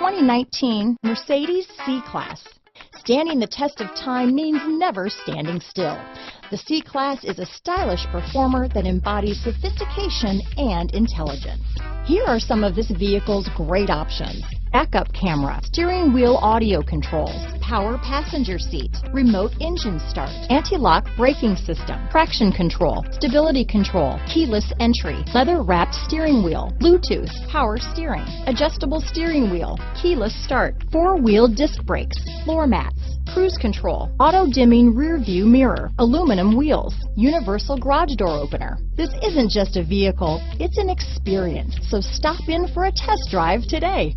2019 Mercedes C-Class. Standing the test of time means never standing still. The C-Class is a stylish performer that embodies sophistication and intelligence. Here are some of this vehicle's great options: backup camera, steering wheel audio controls, power passenger seat, remote engine start, anti-lock braking system, traction control, stability control, keyless entry, leather-wrapped steering wheel, Bluetooth, power steering, adjustable steering wheel, keyless start, four-wheel disc brakes, floor mats, cruise control, auto-dimming rear view mirror, aluminum wheels, universal garage door opener. This isn't just a vehicle, it's an experience, so stop in for a test drive today.